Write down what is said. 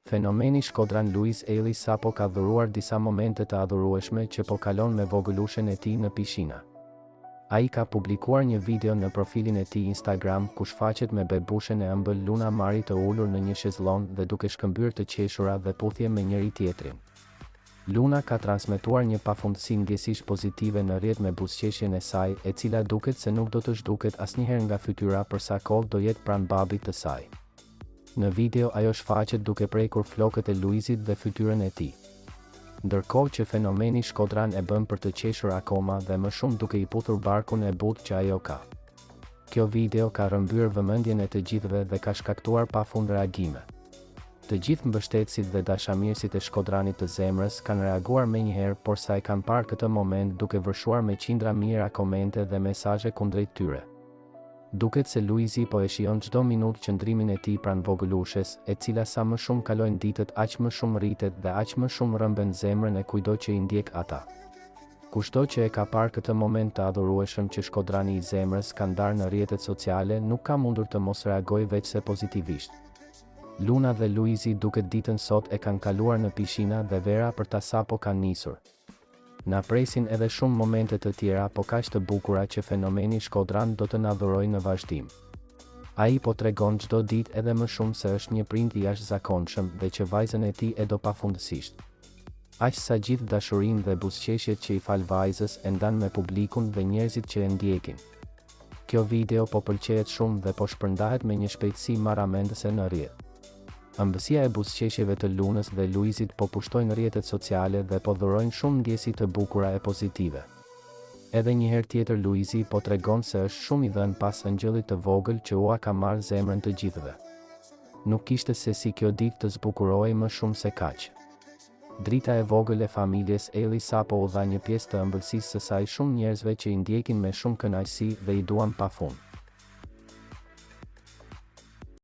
Fenomeni Shkodran Luiz Eli sapo ka dhuruar disa momente të adhurueshme që po kalon me vogëlushen e tij në pishina. Ai ka publikuar një video në profilin e tij Instagram ku shfaqet me bebushen e ëmbël Luna Mari të ulur në një shezllong dhe duke shkëmbyer të qeshura dhe puthje me njëri tjetrin. Luna ka transmetuar një pafundësi ndjesish pozitive në rrjet me buzëqeshjen e saj, e cila duket se nuk do të zhduket asnjëherë nga fytyra për sa kohë do jetë pranë babit të saj. Në video ajo shfaqet duke prekur flokët e Luizit dhe fytyrën e tij. Ndërkohë që fenomeni Shkodran e bën për të qeshur akoma dhe më shumë duke i puthur barkun e butë që ajo ka. Kjo video ka rrëmbyer vëmendjen e të gjithëve dhe ka shkaktuar pafund reagime. Të gjithë mbështetësit dhe dashamirësit e Shkodranit të zemrës kanë reaguar menjëherë, por sa e kanë parë këtë moment duke vërshuar me qindra mijëra komente dhe mesazhe kundrejt tyre. Duket se Luizi po e shijon çdo minutë qëndrimin e tij pranë vogëlushes, e cila sa më shumë kalojnë ditët, aq më shumë rritet dhe aq më shumë rrëmben zemrën e kujdo që i ndjek ata. Kushdo që e ka parë këtë moment të adhurueshëm që Shkodrani i zemrës ka ndarë në rrjetet sociale nuk ka mundur të mos reagojë veçse pozitivisht. Luna dhe Luizi duket ditën sot e kanë kaluar në pishina dhe vera për ta sapo kanë nisur. Na presin edhe shumë momente të tjera po kaq të bukura që fenomeni Shkodran do të na dhurojë në vazhdim. Ai po tregon çdo ditë edhe më shumë se është një prind i jashtëzakonshëm dhe që vajzën e tij e do pafundësisht. Aq sa gjithë dashurinë dhe buzëqeshjet që i fal vajzës e ndan me publikun dhe njerëzit që e ndjekin. Kjo video po pëlqejet shumë dhe po shpërndahet me një shpejtësi marramendëse në rrjet. Ëmbësia e buzëqeshjeve të Lunës dhe Luizit po pushtojnë rrjetet sociale dhe po dhurojnë shumë ndjesi të bukura e pozitive. Edhe një herë tjetër Luizi po tregon se është shumë i dhënë pas angjëllit të vogël që ua ka marrë zemrën të gjithëve. Nuk kishte se si kjo ditë të zbukurohej më shumë se kaq. Drita e vogël e familjes Eli sapo u dha një pjesë të ëmbëlsisë së saj shumë njerëzve që i ndjekin me shumë kënaqësi dhe i duan pafund.